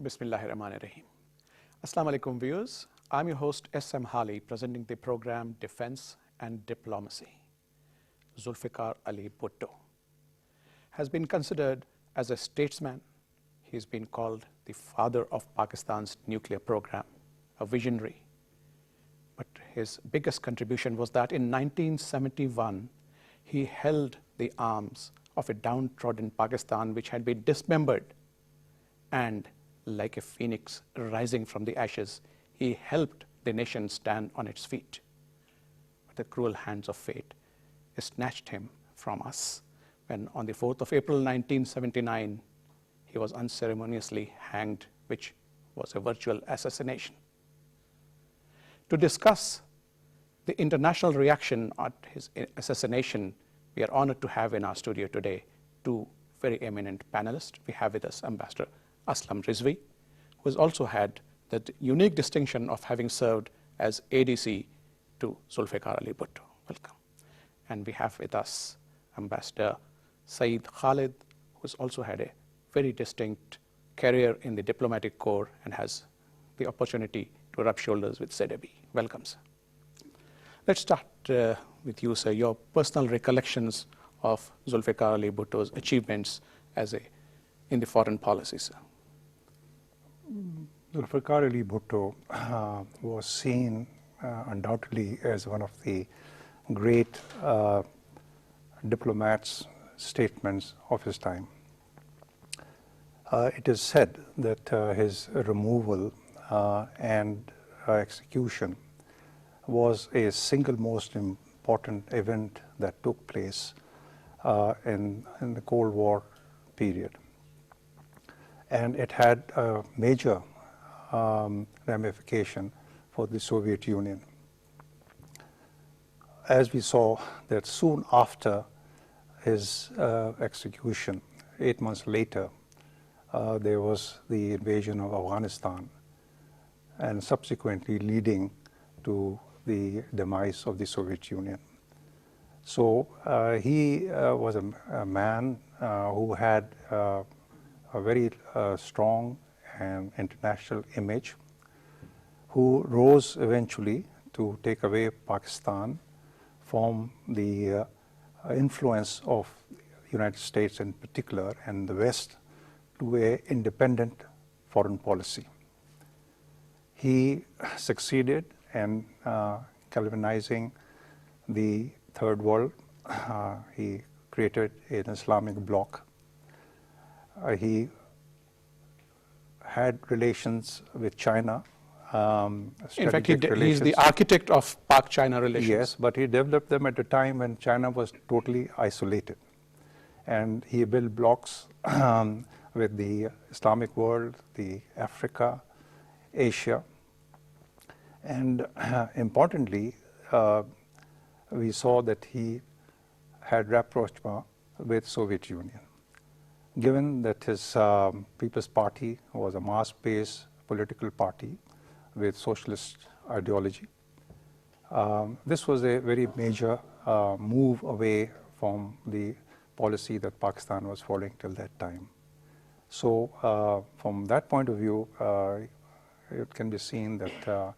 Bismillahirrahmanirrahim. Assalamu alaikum viewers. I'm your host Hali, presenting the program Defense and Diplomacy. Zulfikar Ali Bhutto has been considered as a statesman. He's been called the father of Pakistan's nuclear program, a visionary. But his biggest contribution was that in 1971, he held the arms of a downtrodden Pakistan which had been dismembered, and like a phoenix rising from the ashes, he helped the nation stand on its feet. But the cruel hands of fate snatched him from us when on the 4th of April 1979, he was unceremoniously hanged, which was a virtual assassination. To discuss the international reaction at his assassination, we are honored to have in our studio today two very eminent panelists. We have with us Ambassador Aslam Rizvi, who has also had the unique distinction of having served as ADC to Zulfikar Ali Bhutto. Welcome. And we have with us Ambassador Saeed Khalid, who has also had a very distinct career in the diplomatic corps and has the opportunity to rub shoulders with ZAB. Welcome, sir. Let's start with you, sir. Your personal recollections of Zulfikar Ali Bhutto's achievements in the foreign policy, sir. Zulfikar Ali Bhutto was seen undoubtedly as one of the great diplomats, statesmen of his time. It is said that his removal and execution was a single most important event that took place in the Cold War period. And it had a major ramification for the Soviet Union. As we saw that soon after his execution, 8 months later, there was the invasion of Afghanistan, and subsequently leading to the demise of the Soviet Union. So he was a man who had a very strong and international image, who rose eventually to take away Pakistan from the influence of the United States in particular and the West to an independent foreign policy. He succeeded in galvanizing the Third World. He created an Islamic bloc. He had relations with China. In fact, he's the architect of Pak-China relations. Yes, but he developed them at a time when China was totally isolated. And he built blocs with the Islamic world, the Africa, Asia. And importantly, we saw that he had rapprochement with Soviet Union. Given that his People's Party was a mass-based political party with socialist ideology, this was a very major move away from the policy that Pakistan was following till that time. So from that point of view, it can be seen that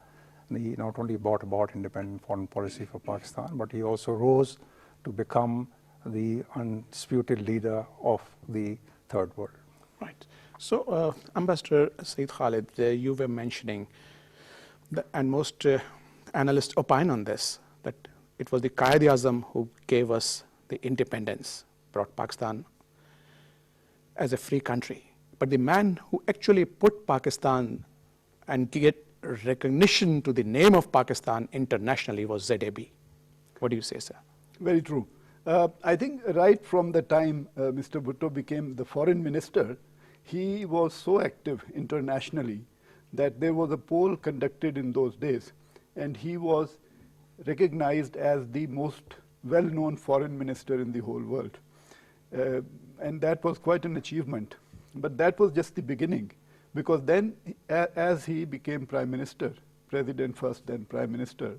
he not only brought about independent foreign policy for Pakistan, but he also rose to become the undisputed leader of the Third World. Right. So, Ambassador Saeed Khalid, you were mentioning, and most analysts opine on this, that it was the Quaid-e-Azam who gave us the independence, brought Pakistan as a free country. But the man who actually put Pakistan and get recognition to the name of Pakistan internationally was ZAB. What do you say, sir? Very true. I think right from the time Mr. Bhutto became the foreign minister, he was so active internationally that there was a poll conducted in those days, and he was recognized as the most well-known foreign minister in the whole world. And that was quite an achievement. But that was just the beginning, because then as he became prime minister, president first, then prime minister,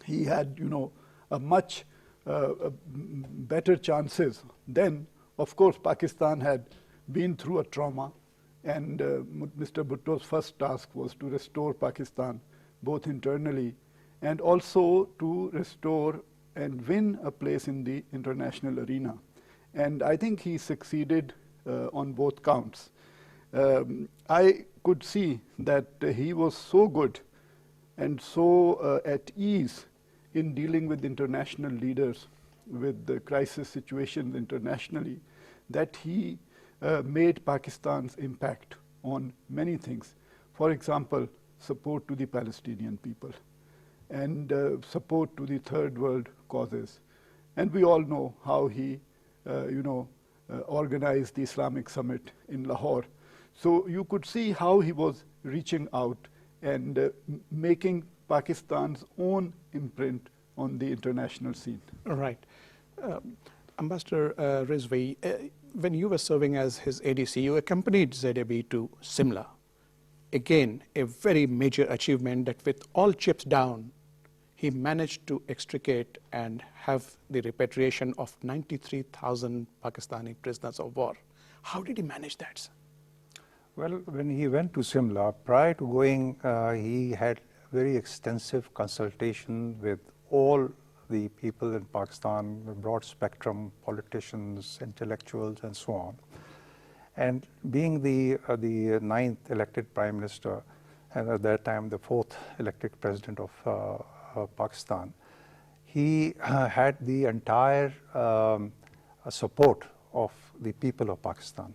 he had, a much better chances. Then, of course, Pakistan had been through a trauma, And Mr. Bhutto's first task was to restore Pakistan, both internally and also to restore and win a place in the international arena. And I think he succeeded on both counts. I could see that he was so good and so at ease in dealing with international leaders, with the crisis situations internationally, that he made Pakistan's impact on many things. For example, support to the Palestinian people and support to the third world causes. And we all know how he, organized the Islamic Summit in Lahore. So you could see how he was reaching out and making Pakistan's own imprint on the international scene. Right. Ambassador Rizvi, when you were serving as his ADC, you accompanied ZAB to Simla. Again, a very major achievement that with all chips down, he managed to extricate and have the repatriation of 93,000 Pakistani prisoners of war. How did he manage that, sir? Well, when he went to Simla, prior to going, he had very extensive consultation with all the people in Pakistan, a broad spectrum, politicians, intellectuals, and so on. And being the ninth elected prime minister, and at that time the fourth elected president of Pakistan, he had the entire support of the people of Pakistan.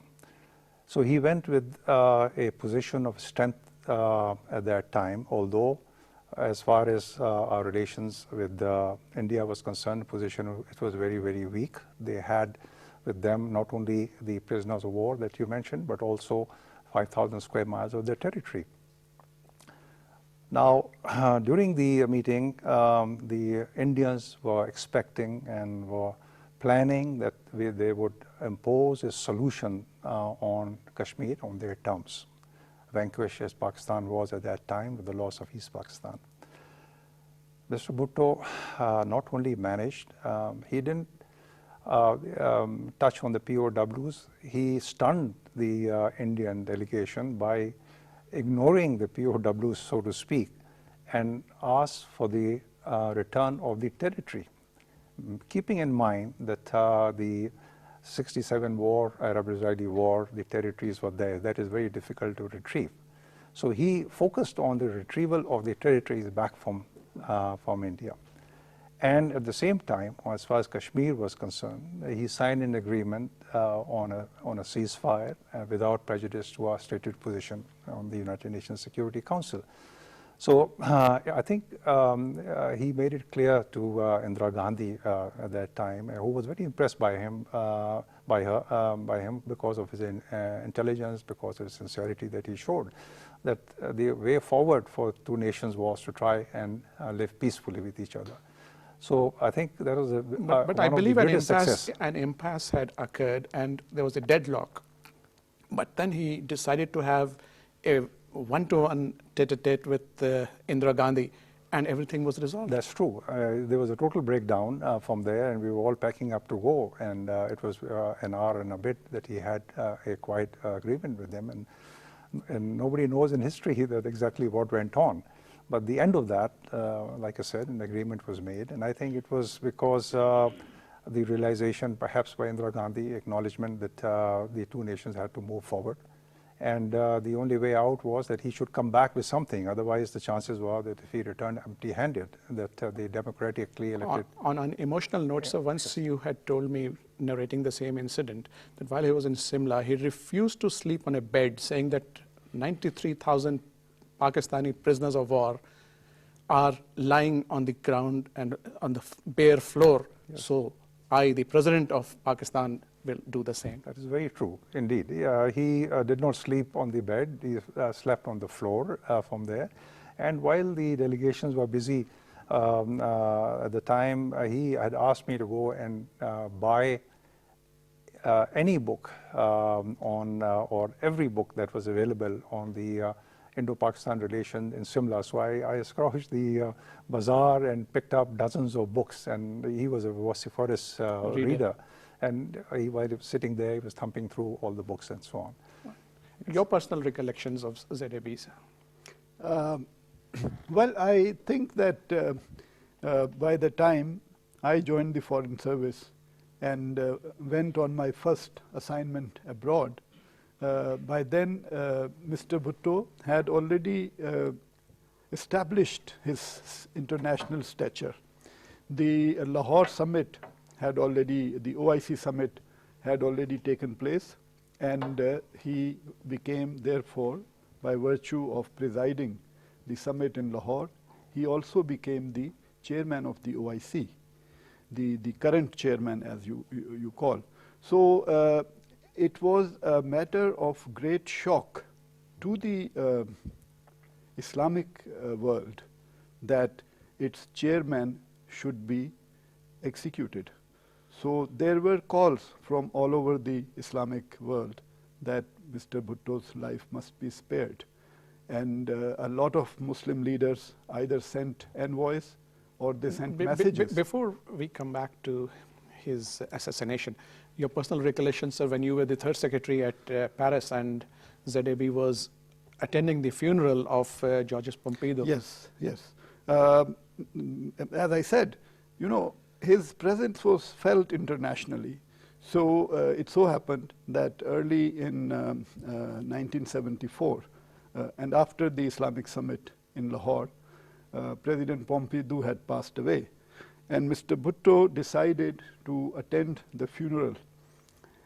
So he went with a position of strength at that time, although as far as our relations with India was concerned, position it was very, very weak. They had with them not only the prisoners of war that you mentioned, but also 5,000 square miles of their territory. Now, during the meeting, the Indians were expecting and were planning that they would impose a solution on Kashmir on their terms, vanquished as Pakistan was at that time with the loss of East Pakistan. Mr. Bhutto not only managed, he didn't touch on the POWs, he stunned the Indian delegation by ignoring the POWs, so to speak, and asked for the return of the territory, keeping in mind that the 67 war, Arab-Israeli war, the territories were there. That is very difficult to retrieve. So he focused on the retrieval of the territories back from India. And at the same time, as far as Kashmir was concerned, he signed an agreement on a ceasefire without prejudice to our stated position on the United Nations Security Council. So I think he made it clear to Indira Gandhi at that time, who was very impressed by him, by him because of his intelligence, because of his sincerity that he showed, that the way forward for two nations was to try and live peacefully with each other. So I think that was but I believe an impasse had occurred and there was a deadlock. But then he decided to have a one-to-one tete-a-tete with Indira Gandhi and everything was resolved. That's true. There was a total breakdown from there and we were all packing up to go, and it was an hour and a bit that he had a quiet agreement with them, and nobody knows in history that exactly what went on. But the end of that, like I said, an agreement was made, and I think it was because the realization, perhaps by Indira Gandhi, acknowledgement that the two nations had to move forward. And the only way out was that he should come back with something. Otherwise, the chances were that if he returned empty-handed, that the democratically elected... On an emotional note, sir, once you had told me, narrating the same incident, that while he was in Simla, he refused to sleep on a bed, saying that 93,000 Pakistani prisoners of war are lying on the ground and on the bare floor. Yes. So I, the President of Pakistan, will do the same. That is very true, indeed. He did not sleep on the bed. He slept on the floor from there. And while the delegations were busy at the time, he had asked me to go and buy any book or every book that was available on the Indo-Pakistan relation in Simla. So I scrounged the bazaar and picked up dozens of books, and he was a vociferous reader. And while he was sitting there, he was thumbing through all the books and so on. Your personal recollections of ZAB, sir? Well, I think that by the time I joined the Foreign Service and went on my first assignment abroad, by then Mr. Bhutto had already established his international stature. The Lahore summit had already, the OIC summit had already taken place, and he became, therefore, by virtue of presiding the summit in Lahore, he also became the chairman of the OIC, the current chairman, as you call. So it was a matter of great shock to the Islamic world that its chairman should be executed. So there were calls from all over the Islamic world that Mr. Bhutto's life must be spared. And a lot of Muslim leaders either sent envoys or they sent messages. Before we come back to his assassination, your personal recollections, sir, when you were the third secretary at Paris and ZAB was attending the funeral of Georges Pompidou. Yes, yes. As I said, you know, his presence was felt internationally. So it so happened that early in 1974, and after the Islamic summit in Lahore, President Pompidou had passed away. And Mr. Bhutto decided to attend the funeral.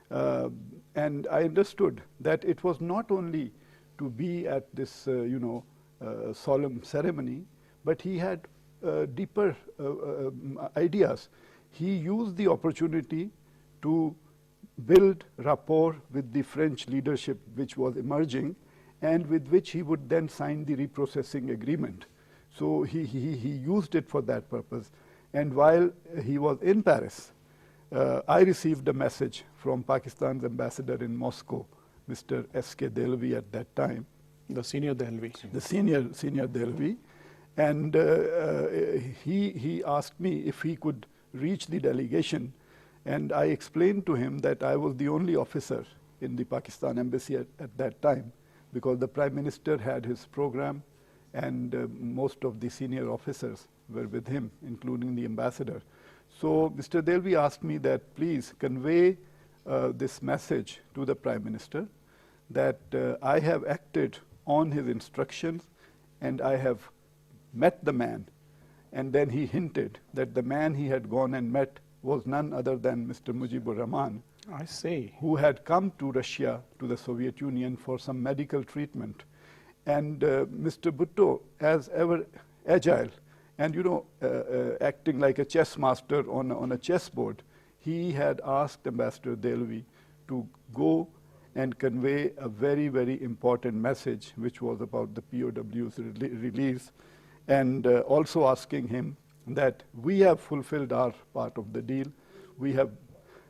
And I understood that it was not only to be at this, solemn ceremony, but he had deeper ideas. He used the opportunity to build rapport with the French leadership, which was emerging, and with which he would then sign the reprocessing agreement. So he used it for that purpose. And while he was in Paris, I received a message from Pakistan's ambassador in Moscow, Mr. S.K. Delvi at that time. The senior Delvi. The senior Delvi. And he asked me if he could reach the delegation. And I explained to him that I was the only officer in the Pakistan embassy at that time, because the Prime Minister had his program and most of the senior officers were with him, including the ambassador. So Mr. Delvi asked me that please convey this message to the Prime Minister that I have acted on his instructions and I have met the man. And then he hinted that the man he had gone and met was none other than Mr. Mujibur Rahman. I see. Who had come to Russia, to the Soviet Union, for some medical treatment. And Mr. Bhutto, as ever agile, and acting like a chess master on a chessboard, he had asked Ambassador Delvi to go and convey a very, very important message, which was about the POW's release, and also asking him that we have fulfilled our part of the deal. We have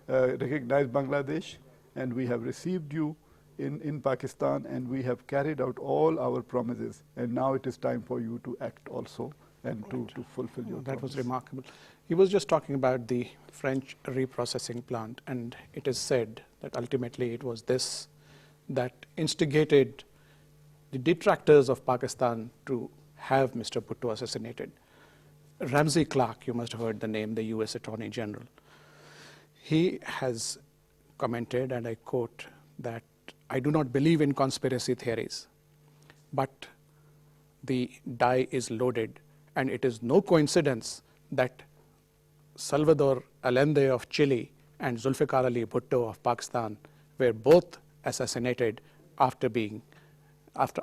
recognized Bangladesh, and we have received you in Pakistan, and we have carried out all our promises, and now it is time for you to act also and to fulfill your That promise. was remarkable. He was just talking about the French reprocessing plant, and it is said that ultimately it was this that instigated the detractors of Pakistan to have Mr. Bhutto assassinated. Ramsey Clark, you must have heard the name, the US Attorney General. He has commented, and I quote, that I do not believe in conspiracy theories, but the die is loaded, and it is no coincidence that Salvador Allende of Chile and Zulfikar Ali Bhutto of Pakistan were both assassinated after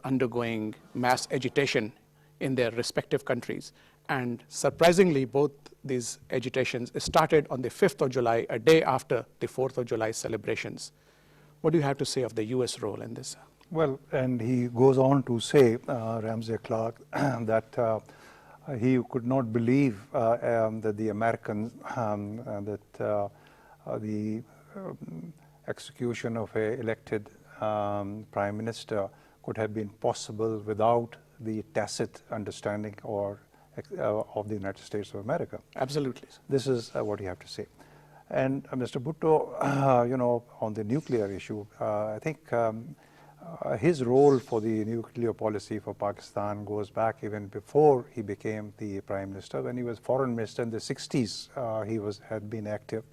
undergoing mass agitation in their respective countries. And surprisingly, both these agitations started on the 5th of July, a day after the 4th of July celebrations. What do you have to say of the US role in this? Well, and he goes on to say, Ramsey Clark, that he could not believe that the Americans, the execution of an elected prime minister could have been possible without the tacit understanding or of the United States of America. Absolutely. This is what you have to say. And Mr. Bhutto, on the nuclear issue, I think his role for the nuclear policy for Pakistan goes back even before he became the Prime Minister. When he was Foreign Minister in the 60s, he had been active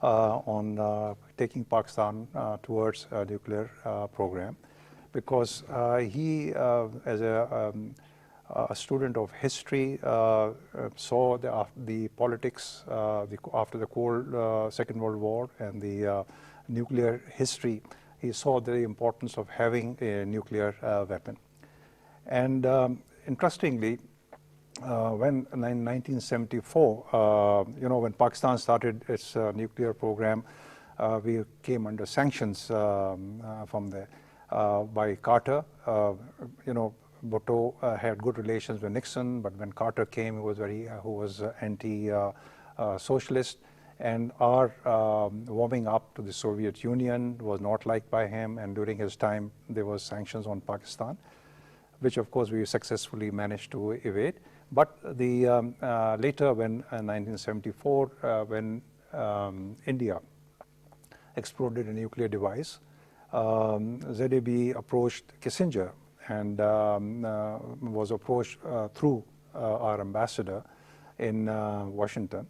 on taking Pakistan towards a nuclear program, because he, as a student of history, saw the politics after the Second World War and the nuclear history. He saw the importance of having a nuclear weapon. And interestingly, when in 1974, when Pakistan started its nuclear program, we came under sanctions from there by Carter. Bhutto had good relations with Nixon, but when Carter came, who was anti-socialist, and our warming up to the Soviet Union was not liked by him, and during his time there was sanctions on Pakistan, which of course we successfully managed to evade. But the later, when in 1974, when India exploded a nuclear device, ZAB approached Kissinger and was approached through our ambassador in Washington,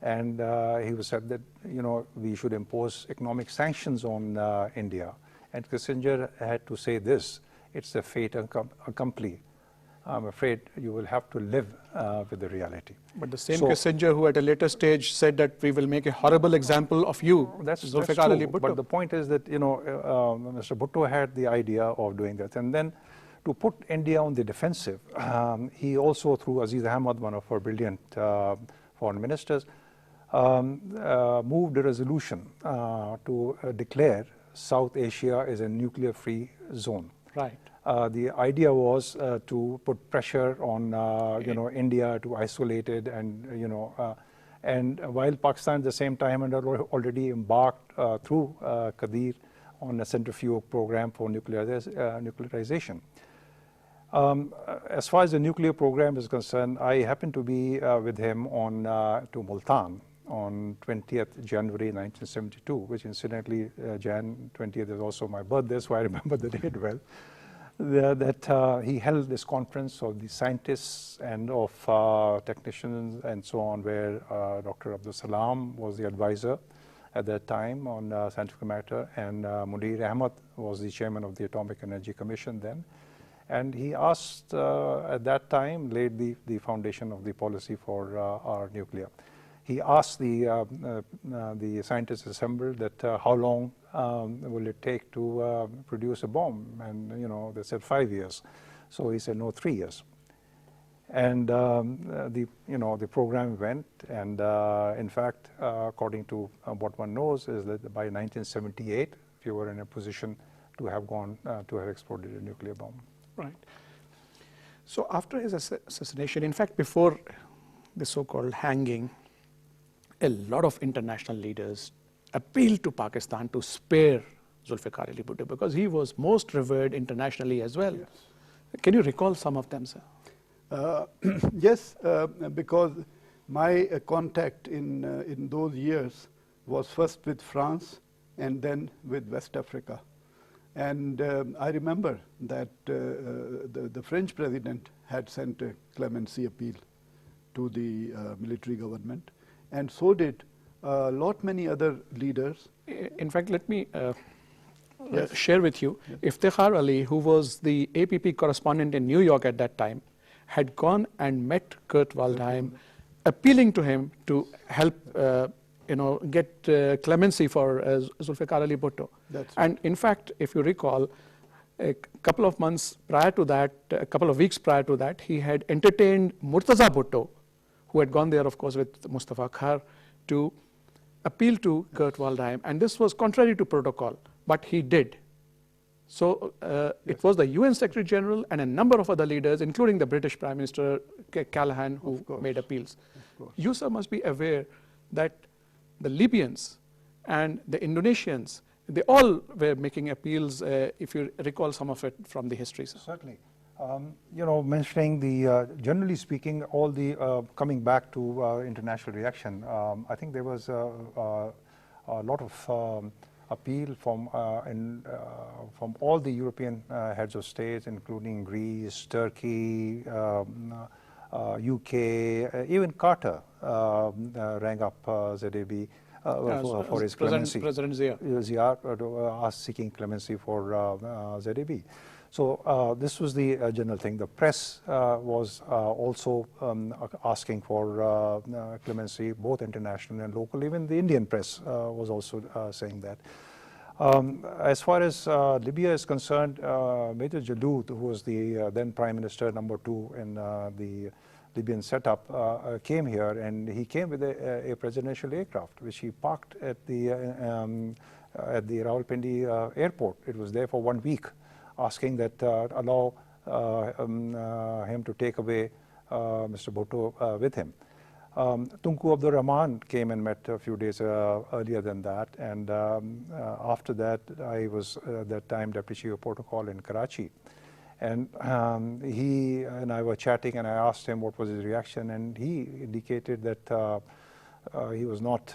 and he said that we should impose economic sanctions on India, and Kissinger had to say this: it's a fait accompli. I'm afraid you will have to live with the reality. But the same Kissinger who at a later stage said that we will make a horrible example of you. That's true. But the point is that Mr. Bhutto had the idea of doing that, and then to put India on the defensive, he also, through Aziz Ahmad, one of our brilliant foreign ministers, moved a resolution to declare South Asia as a nuclear-free zone. Right. The idea was to put pressure on India to isolate it, and and while Pakistan at the same time had already embarked through Qadir on a centrifuge program for nuclearization. As far as the nuclear program is concerned, I happened to be with him to Multan on 20th January 1972, which incidentally, Jan 20th is also my birthday, so I remember the date well. He held this conference of the scientists and of technicians and so on, where Dr. Abdul Salam was the advisor at that time on scientific matter, and Munir Ahmad was the chairman of the Atomic Energy Commission then. And he asked, at that time, laid the foundation of the policy for our nuclear. He asked the scientists assembled that how long will it take to produce a bomb? And they said 5 years. So he said no, 3 years. And the program went, and in fact, according to what one knows, is that by 1978, we were in a position to have exploded a nuclear bomb. Right. So after his assassination, in fact, before the so-called hanging, a lot of international leaders appealed to Pakistan to spare Zulfikar Ali Bhutto because he was most revered internationally as well. Yes. Can you recall some of them, sir? Yes, because my contact in those years was first with France and then with West Africa. And I remember that the French president had sent a clemency appeal to the military government, and so did many other leaders. In fact, let me share with you. Yes. Iftikhar Ali, who was the APP correspondent in New York at that time, had gone and met Kurt Waldheim, appealing to him to help get clemency for Zulfikar Ali Bhutto. And in fact, if you recall, a couple of months prior to that, a couple of weeks prior to that, he had entertained Murtaza Bhutto, who had gone there, of course, with Mustafa Khar, to appeal to Kurt Waldheim. And this was contrary to protocol, but he did. So it was the UN Secretary General and a number of other leaders, including the British Prime Minister Callaghan, who made appeals. You, sir, must be aware that the Libyans and the Indonesians, they all were making appeals, if you recall some of it from the history, sir. Certainly. Mentioning generally speaking, all the coming back to international reaction, I think there was a lot of appeal from all the European heads of states, including Greece, Turkey, UK, even Carter rang up ZAB for his clemency. President Zia. Seeking clemency for ZAB. So this was the general thing. The press was also asking for clemency, both international and local. Even the Indian press was also saying that. As far as Libya is concerned, Major Jaloud, who was the then Prime Minister #2 in the Libyan setup, came here, and he came with a presidential aircraft, which he parked at the Rawalpindi airport. It was there for 1 week, asking that allow him to take away Mr. Bhutto with him. Tunku Abdur Rahman came and met a few days earlier than that, and after that I was at that time Deputy Chief of Protocol in Karachi. And he and I were chatting, and I asked him what was his reaction, and he indicated that he was not,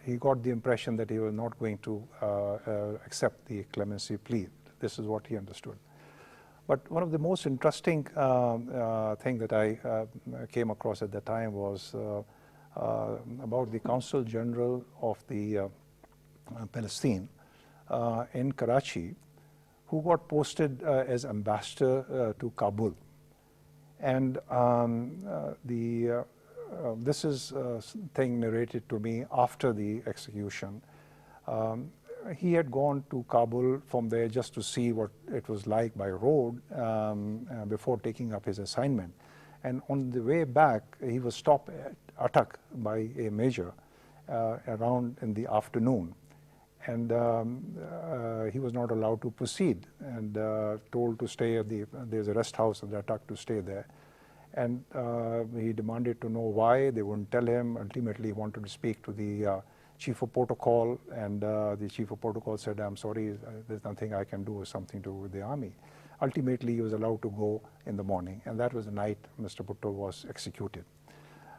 he got the impression that he was not going to accept the clemency plea. This is what he understood. But one of the most interesting thing that I came across at the time was about the Consul General of the Palestine in Karachi, who got posted as ambassador to Kabul. And this is a thing narrated to me after the execution. He had gone to Kabul from there just to see what it was like by road before taking up his assignment. And on the way back, he was stopped at Attak by a major around in the afternoon. And he was not allowed to proceed, and told to stay at there's a rest house at the Attak, to stay there. And he demanded to know why. They wouldn't tell him. Ultimately, he wanted to speak to the Chief of Protocol, and the Chief of Protocol said, "I'm sorry, there's nothing I can do, it's something to do with the army." Ultimately, he was allowed to go in the morning, and that was the night Mr. Bhutto was executed.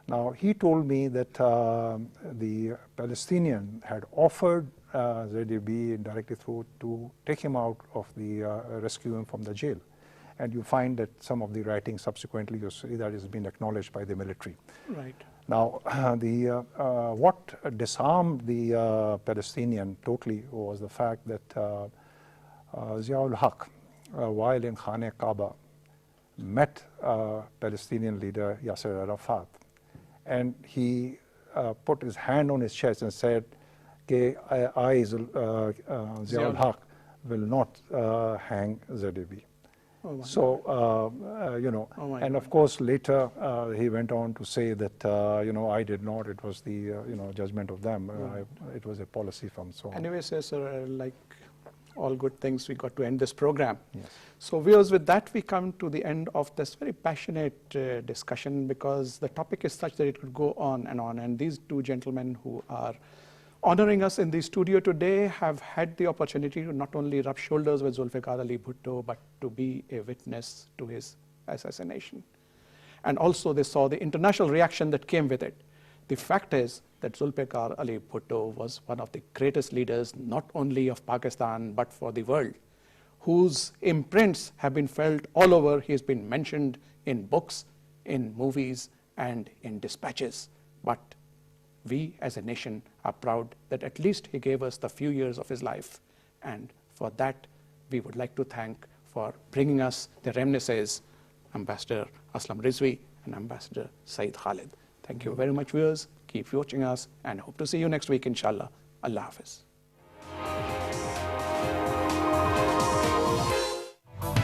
Now, he told me that the Palestinian had offered ZAB directly through to take him out of the, rescue him from the jail. And you find that some of the writing subsequently, you see that has been acknowledged by the military. Right. Now, what disarmed the Palestinian totally was the fact that Zia-ul-Haq, while in Khane Kaaba, met Palestinian leader Yasser Arafat, and he put his hand on his chest and said, I, Zia-ul-Haq, will not hang ZAB. Oh, so, you know, and of course later he went on to say that, you know, I did not, it was the, you know, judgment of them. It was a policy from so on. Anyway, sir, like all good things, we got to end this program. Yes. So viewers, with that we come to the end of this very passionate discussion, because the topic is such that it could go on, and these two gentlemen who are honoring us in the studio today have had the opportunity to not only rub shoulders with Zulfikar Ali Bhutto, but to be a witness to his assassination. And also they saw the international reaction that came with it. The fact is that Zulfikar Ali Bhutto was one of the greatest leaders, not only of Pakistan, but for the world, whose imprints have been felt all over. He has been mentioned in books, in movies, and in dispatches. But we as a nation are proud that at least he gave us the few years of his life. And for that, we would like to thank for bringing us the reminiscences, Ambassador Aslam Rizvi and Ambassador Saeed Khalid. Thank you very much, viewers. Keep watching us and hope to see you next week, inshallah. Allah Hafiz.